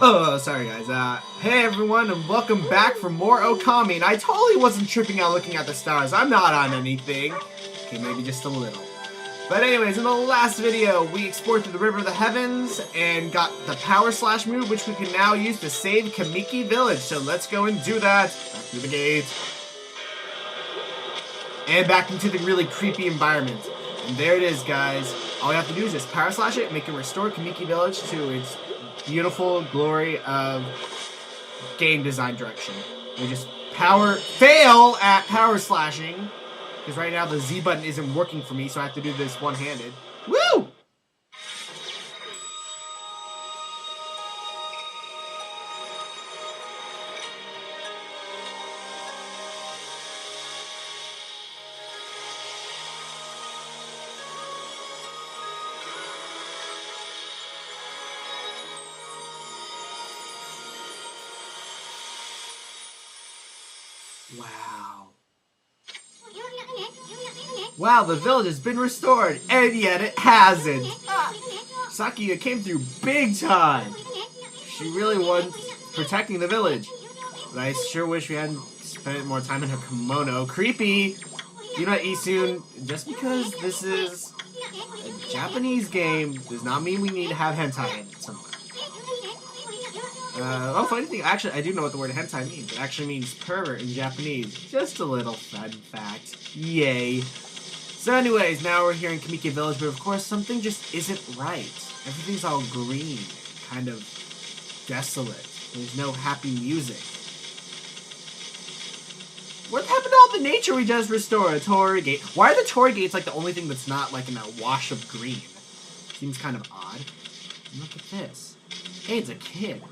Oh, sorry guys. Hey everyone, and welcome back for more Okami. And I totally wasn't tripping out looking at the stars. I'm not on anything. Okay, maybe just a little. But anyways, in the last video, we explored through the River of the Heavens and got the Power Slash move, which we can now use to save Kamiki Village. So let's go and do that. Back through the gate. And back into the really creepy environment. And there it is, guys. All we have to do is just Power Slash it and make it restore Kamiki Village to its beautiful glory of game design direction. We just fail at Power Slashing. Because right now the Z button isn't working for me, so I have to do this one-handed. Woo! Wow. Wow, the village has been restored, and yet it hasn't. Sakuya came through big time. She really was protecting the village. But I sure wish we hadn't spent more time in her kimono. Creepy! You know what, Isun? Just because this is a Japanese game does not mean we need to have hentai in it somewhere. Oh, funny thing, actually, I do know what the word hentai means. It actually means pervert in Japanese. Just a little fun fact. Yay. So anyways, now we're here in Kamiki Village, but of course something just isn't right. Everything's all green, kind of desolate. There's no happy music. What happened to all the nature we just restored? A torii gate. Why are the torii gates like the only thing that's not like in a wash of green? Seems kind of odd. Look at this. Hey, it's a kid.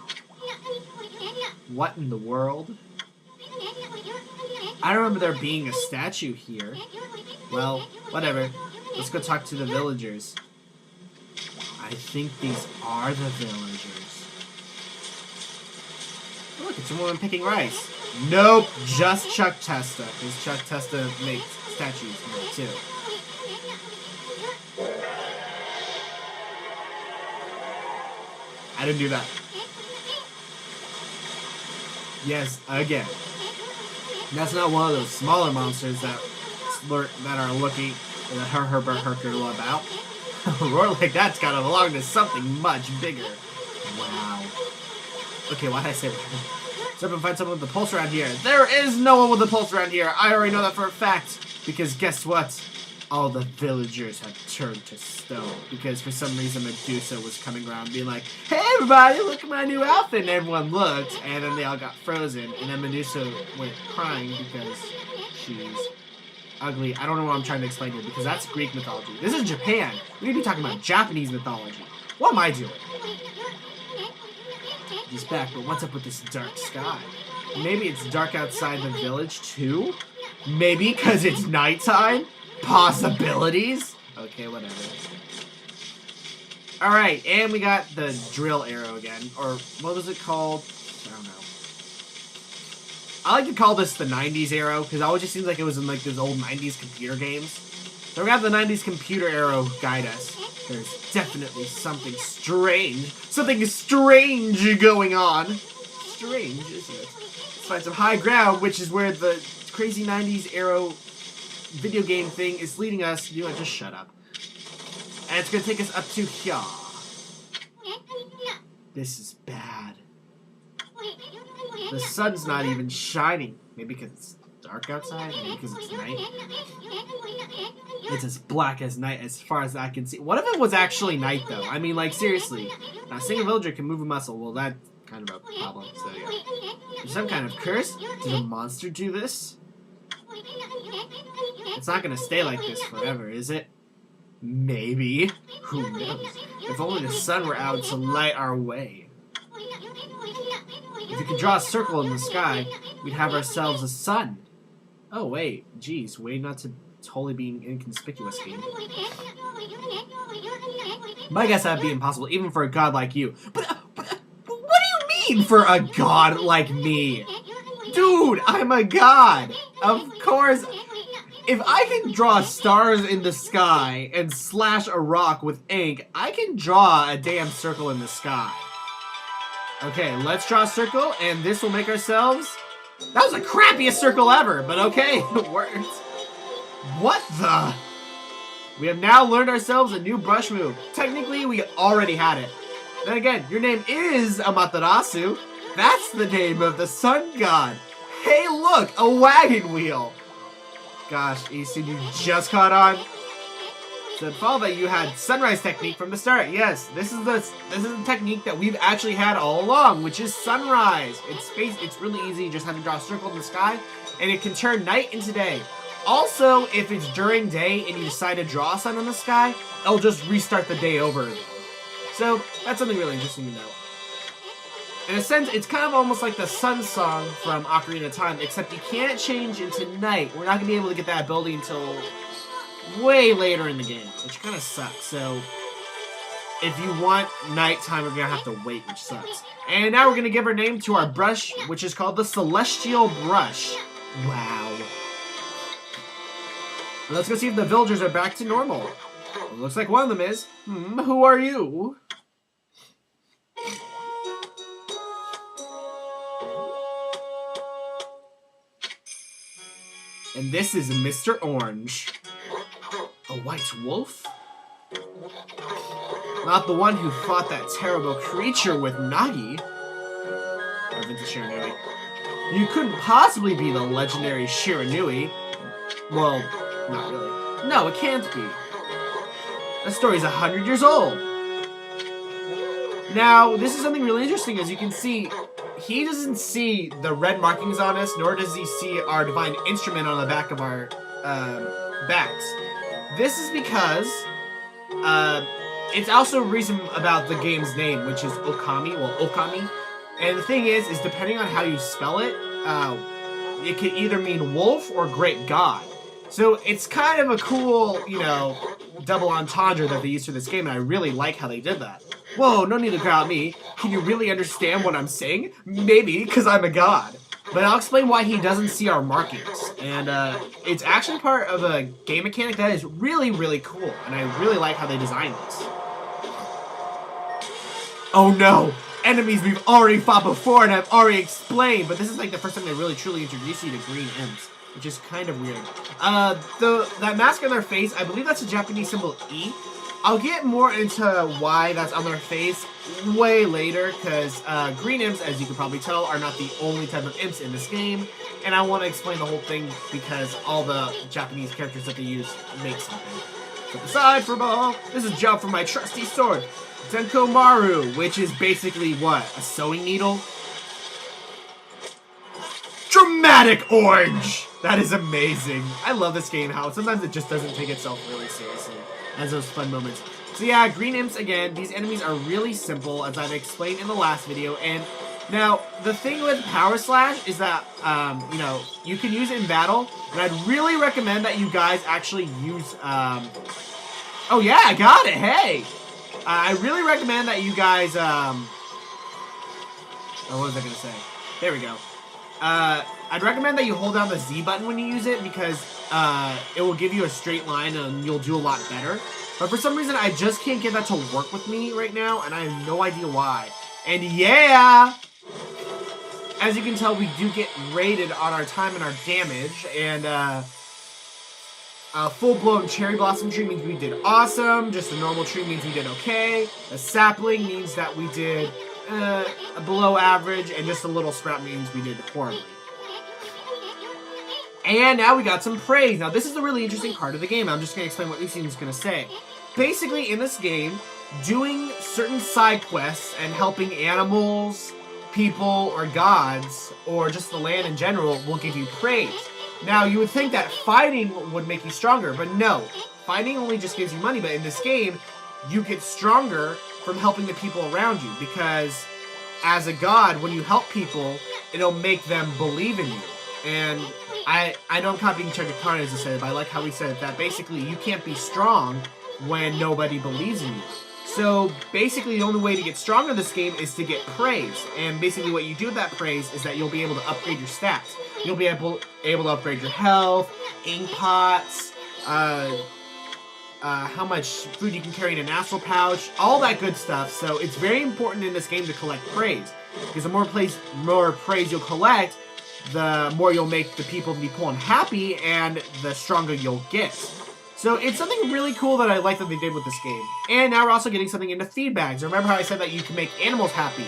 What in the world? I remember there being a statue here. Well, whatever. Let's go talk to the villagers. I think these are the villagers. Look, it's a woman picking rice. Nope, just Chuck Testa. Because Chuck Testa makes statues too. I didn't do that. Yes, again. That's not one of those smaller monsters that are looking at her about. A roar like that's gotta belong to something much bigger. Wow. Okay, why did I say that? Stop and find someone with a pulse around here. There is no one with a pulse around here. I already know that for a fact. Because guess what? All the villagers have turned to stone. Because for some reason Medusa was coming around being like, hey everybody, look at my new outfit. And everyone looked, and then they all got frozen. And then Medusa went crying because she's ugly. I don't know what I'm trying to explain here, because that's Greek mythology. This is Japan. We need to be talking about Japanese mythology. What am I doing? He's back, but what's up with this dark sky? Maybe it's dark outside the village too? Maybe because it's nighttime? Possibilities? Okay, whatever. Alright, and we got the drill arrow again. Or, what was it called? I don't know. I like to call this the 90s arrow, because it always just seems like it was in like those old 90s computer games. So we have the 90s computer arrow guide us. There's definitely something strange going on. Strange, isn't it? Let's find some high ground, which is where the crazy 90s arrow video game thing is leading us. You know what, just shut up. And it's gonna take us up to here. This is bad. The sun's not even shining. Maybe because it's dark outside? Maybe because it's night? It's as black as night as far as I can see. What if it was actually night, though? I mean, like, seriously. Now, a single villager can move a muscle. Well, that's kind of a problem, so yeah. There's some kind of curse? Did a monster do this? It's not gonna stay like this forever, is it? Maybe. Who knows? If only the sun were out to light our way. If we could draw a circle in the sky, we'd have ourselves a sun. Oh, wait. Geez, way not to totally being inconspicuous game. My guess that'd be impossible, even for a god like you. But what do you mean for a god like me? Dude, I'm a god. Of course. If I can draw stars in the sky and slash a rock with ink, I can draw a damn circle in the sky. Okay, let's draw a circle, and this will make ourselves... That was the crappiest circle ever, but okay, it worked. What the... We have now learned ourselves a new brush move. Technically, we already had it. Then again, your name is Amaterasu. That's the name of the sun god. Hey, look, a wagon wheel. Gosh, Easton, you just caught on. So follow that you had sunrise technique from the start. Yes, this is the technique that we've actually had all along, which is sunrise. It's really easy. You just have to draw a circle in the sky, and it can turn night into day. Also, if it's during day and you decide to draw a sun in the sky, it'll just restart the day over again. So that's something really interesting to know. In a sense, it's kind of almost like the sun song from Ocarina of Time, except you can't change into night. We're not going to be able to get that ability until way later in the game, which kind of sucks. So if you want nighttime, we're going to have to wait, which sucks. And now we're going to give our name to our brush, which is called the Celestial Brush. Wow. Let's go see if the villagers are back to normal. It looks like one of them is. Who are you? And this is Mr. Orange. A white wolf? Not the one who fought that terrible creature with Nagi. Or Vincent Shiranui. You couldn't possibly be the legendary Shiranui. Well, not really. No, it can't be. That story's 100 years old. Now, this is something really interesting. As you can see, he doesn't see the red markings on us, nor does he see our divine instrument on the back of our backs. This is because it's also a reason about the game's name, which is Okami. Well, Okami. And the thing is depending on how you spell it, it could either mean wolf or great god. So it's kind of a cool, you know, double entendre that they used for this game, and I really like how they did that. Whoa, no need to growl at me. Can you really understand what I'm saying? Maybe, because I'm a god. But I'll explain why he doesn't see our markings. And it's actually part of a game mechanic that is really, really cool, and I really like how they designed this. Oh no! Enemies we've already fought before and I've already explained, but this is like the first time they really truly introduce you to green imps, which is kind of weird. That mask on their face, I believe that's a Japanese symbol E. I'll get more into why that's on their face way later, because green imps, as you can probably tell, are not the only type of imps in this game, and I want to explain the whole thing because all the Japanese characters that they use make something. Put aside for a ball, this is a job for my trusty sword, Tenkomaru, which is basically what? A sewing needle? Dramatic orange! That is amazing. I love this game, how sometimes it just doesn't take itself really seriously. Has those fun moments. So yeah, green imps, again, these enemies are really simple, as I've explained in the last video, and now, the thing with Power Slash is that, you know, you can use it in battle, and I'd really recommend that you guys actually use, oh yeah, I got it, hey! I really recommend that you guys, oh, what was I gonna say? There we go. I'd recommend that you hold down the Z button when you use it, because it will give you a straight line and you'll do a lot better. But for some reason, I just can't get that to work with me right now, and I have no idea why. And yeah! As you can tell, we do get rated on our time and our damage, and a full-blown cherry blossom tree means we did awesome, just a normal tree means we did okay, a sapling means that we did below average, and just a little sprout means we did horribly. And now we got some praise. Now this is a really interesting part of the game. I'm just going to explain what Usin is going to say. Basically, in this game, doing certain side quests and helping animals, people, or gods, or just the land in general, will give you praise. Now, you would think that fighting would make you stronger, but no. Fighting only just gives you money, but in this game, you get stronger from helping the people around you, because as a god, when you help people, it'll make them believe in you. And I know I'm copying Chugakana as I said it, but I like how he said that basically you can't be strong when nobody believes in you. So basically the only way to get stronger in this game is to get praise. And basically what you do with that praise is that you'll be able to upgrade your stats. You'll be able to upgrade your health, ink pots, how much food you can carry in an astral pouch, all that good stuff. So it's very important in this game to collect praise. Because the more praise you'll collect, the more you'll make the people in the pool happy, and the stronger you'll get. So it's something really cool that I like that they did with this game. And now we're also getting something into feed bags. Remember how I said that you can make animals happy?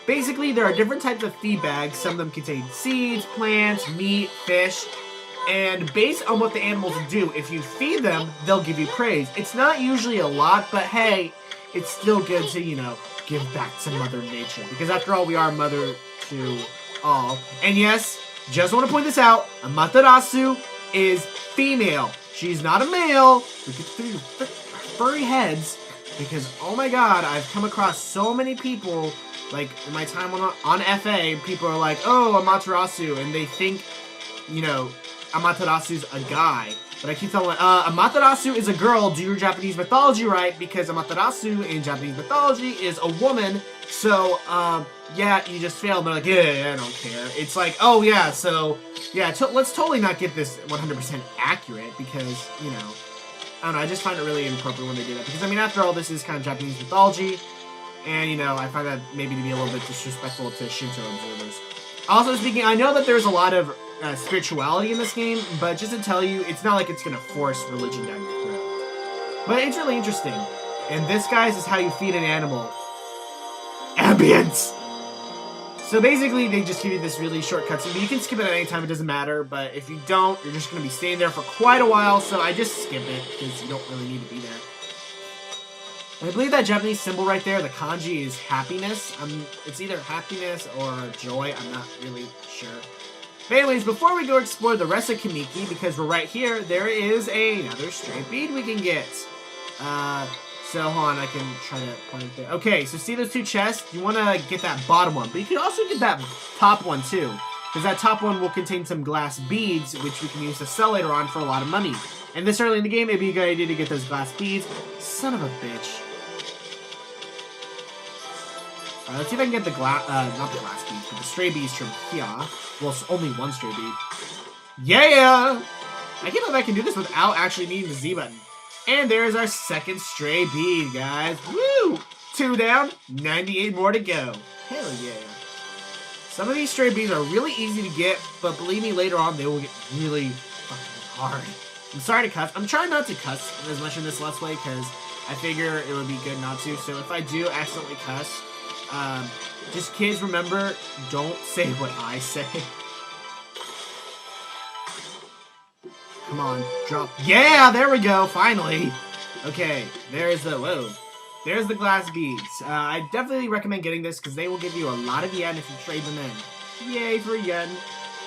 Basically, there are different types of feed bags. Some of them contain seeds, plants, meat, fish. And based on what the animals do, if you feed them, they'll give you praise. It's not usually a lot, but hey, it's still good to, you know, give back to Mother Nature. Because after all, we are mother to all. And yes, just want to point this out, Amaterasu is female. She's not a male. We get through your furry heads. Because, oh my god, I've come across so many people, like, in my time on FA, people are like, oh, Amaterasu, and they think, you know, Amaterasu's a guy. But I keep telling them, Amaterasu is a girl, do your Japanese mythology right, because Amaterasu in Japanese mythology is a woman, so, yeah, you just failed. And they're like, yeah, I don't care. It's like, oh, yeah, so, yeah, let's totally not get this 100% accurate, because, you know, I don't know, I just find it really inappropriate when they do that, because, I mean, after all, this is kind of Japanese mythology, and, you know, I find that maybe to be a little bit disrespectful to Shinto observers. Also speaking, I know that there's a lot of spirituality in this game, but just to tell you, it's not like it's going to force religion down your throat. But it's really interesting. And this, guys, is how you feed an animal. Ambience! So basically, they just give you this really short cutscene, but you can skip it at any time, it doesn't matter, but if you don't, you're just going to be staying there for quite a while, so I just skip it, because you don't really need to be there. I believe that Japanese symbol right there, the kanji, is happiness. It's either happiness or joy, I'm not really sure. But anyways, before we go explore the rest of Kamiki, because we're right here, there is another stray bead we can get. So hold on, I can try to point it there. Okay, so see those two chests? You want to get that bottom one, but you can also get that top one too. Because that top one will contain some glass beads, which we can use to sell later on for a lot of money. And this early in the game, it'd be a good idea to get those glass beads. Son of a bitch. Alright, let's see if I can get the not the glass beads, but the stray beads from here. Well, it's only one stray bead. Yeah! I can't believe I can do this without actually needing the Z button. And there's our second stray bead, guys. Woo! 2 down, 98 more to go. Hell yeah. Some of these stray beads are really easy to get, but believe me, later on they will get really fucking hard. I'm sorry to cuss. I'm trying not to cuss as much in this Let's Play, because I figure it would be good not to. So if I do accidentally cuss, just kids, remember, don't say what I say. Come on, drop. Yeah, there we go, finally. Okay, there's the, whoa. There's the glass beads. I definitely recommend getting this because they will give you a lot of yen if you trade them in. Yay for yen.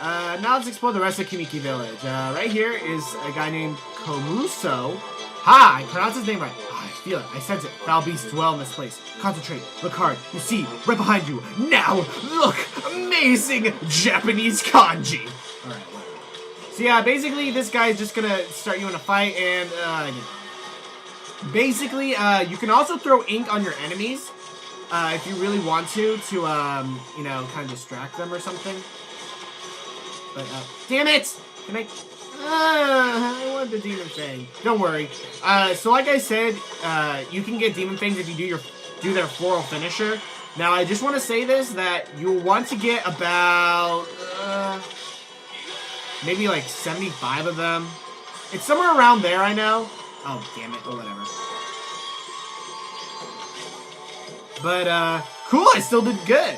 Now let's explore the rest of Kamiki Village. Right here is a guy named Komuso. Ha! I pronounced his name right. Oh, I feel it. I sense it. Foul beasts dwell in this place. Concentrate. Look hard. You see, right behind you. Now, look! Amazing Japanese kanji! Alright, whatever. So yeah, basically, this guy's just gonna start you in a fight, and, basically, you can also throw ink on your enemies, if you really want to, you know, kind of distract them or something. But, damn it! Can I want the Demon Fang. Don't worry. So like I said, you can get Demon Fangs if you do their floral finisher. Now, I just want to say this, that you'll want to get about, maybe like 75 of them. It's somewhere around there, I know. Oh, damn it. Well, whatever. But, cool, I still did good.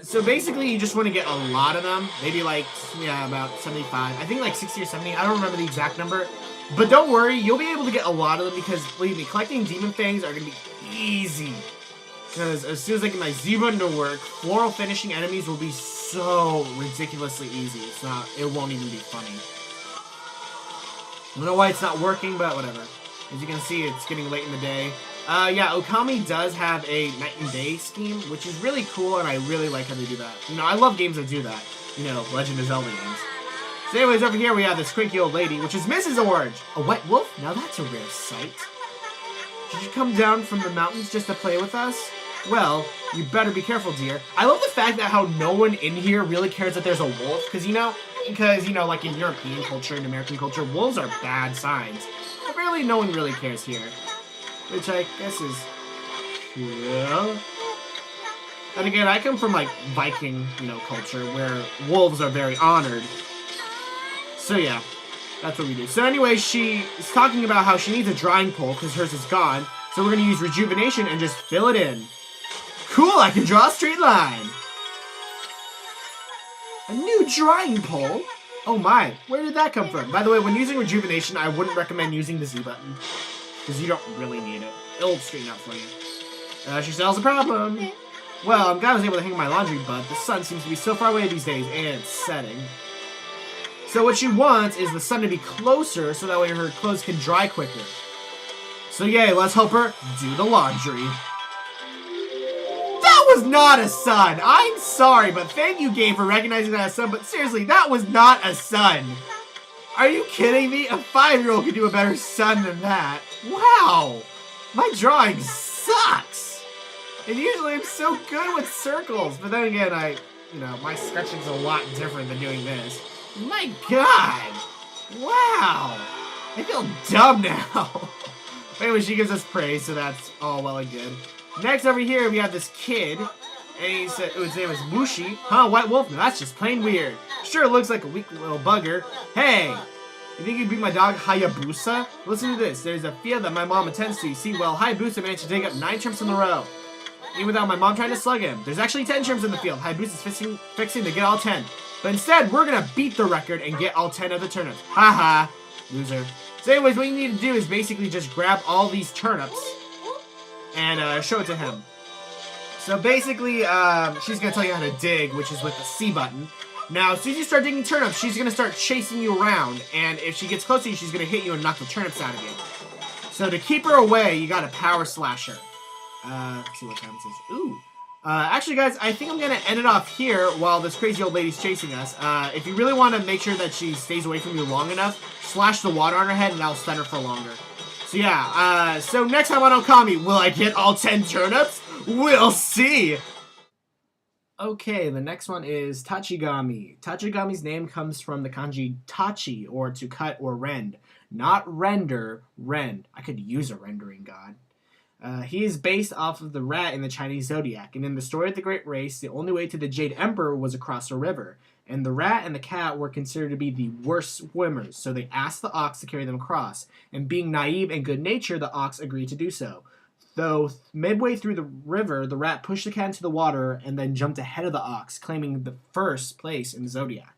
So basically, you just want to get a lot of them. Maybe like, yeah, about 75. I think like 60 or 70. I don't remember the exact number. But don't worry, you'll be able to get a lot of them because, believe me, collecting Demon Fangs are going to be easy. Because as soon as I get my Z button to work, floral finishing enemies will be so ridiculously easy. It won't even be funny. I don't know why it's not working, but whatever. As you can see, it's getting late in the day. Yeah, Okami does have a night and day scheme, which is really cool, and I really like how they do that. You know, I love games that do that. You know, Legend of Zelda games. So anyways, over here we have this cranky old lady, which is Mrs. Orange. A white wolf? Now that's a rare sight. Did you come down from the mountains just to play with us? Well, you better be careful, dear. I love the fact that how no one in here really cares that there's a wolf, because, you know, like in European culture and American culture, wolves are bad signs. But really, no one really cares here. Which I guess is cool. And again, I come from, like, Viking, culture, where wolves are very honored. So, yeah, that's what we do. So, anyway, she is talking about how she needs a drying pole, because hers is gone. So, we're going to use rejuvenation and just fill it in. Cool, I can draw a straight line. A new drying pole? Oh my, where did that come from? By the way, when using rejuvenation, I wouldn't recommend using the Z button, because you don't really need it. It'll straighten out for you. She solves the problem. Well, I'm glad I was able to hang my laundry, but the sun seems to be so far away these days, and it's setting. So what she wants is the sun to be closer, so that way her clothes can dry quicker. So yay, let's help her do the laundry. That was not a sun! I'm sorry, but thank you, game, for recognizing that as sun, but seriously, that was not a sun! Are you kidding me? A 5-year-old could do a better sun than that. Wow! My drawing sucks! And usually I'm so good with circles, but then again, my sketching's a lot different than doing this. My god! Wow! I feel dumb now! Anyway, she gives us praise, so that's all well and good. Next over here, we have this kid, and he said, his name is Mushi. Huh, White Wolf? No, that's just plain weird. Sure, it looks like a weak little bugger. Hey! You think you'd beat my dog Hayabusa? Listen to this. There's a field that my mom attends to. You see, well, Hayabusa managed to dig up 9 chimps in a row. Even without my mom trying to slug him. There's actually 10 chimps in the field. Hayabusa's fixing to get all 10. But instead, we're gonna beat the record and get all 10 of the turnips. Haha, loser. So anyways, what you need to do is basically just grab all these turnips and show it to him. So basically, she's gonna tell you how to dig, which is with the C button. Now, as soon as you start digging turnips, she's gonna start chasing you around, and if she gets close to you, she's gonna hit you and knock the turnips out of you. So to keep her away, you gotta power slash her. Let's see what time it is. Ooh. Actually, guys, I think I'm gonna end it off here while this crazy old lady's chasing us. If you really want to make sure that she stays away from you long enough, slash the water on her head, and that'll stun her for longer. So yeah, so next time on Okami, will I get all 10 turnips? We'll see! Okay, the next one is Tachigami. Tachigami's name comes from the kanji tachi, or to cut or rend. Not render, rend. I could use a rendering god. He is based off of the rat in the Chinese zodiac, and in the story of the Great Race, the only way to the Jade Emperor was across a river, and the rat and the cat were considered to be the worst swimmers, so they asked the ox to carry them across, and being naive and good-natured, the ox agreed to do so. Though midway through the river, the rat pushed the cat into the water and then jumped ahead of the ox, claiming the first place in the zodiac.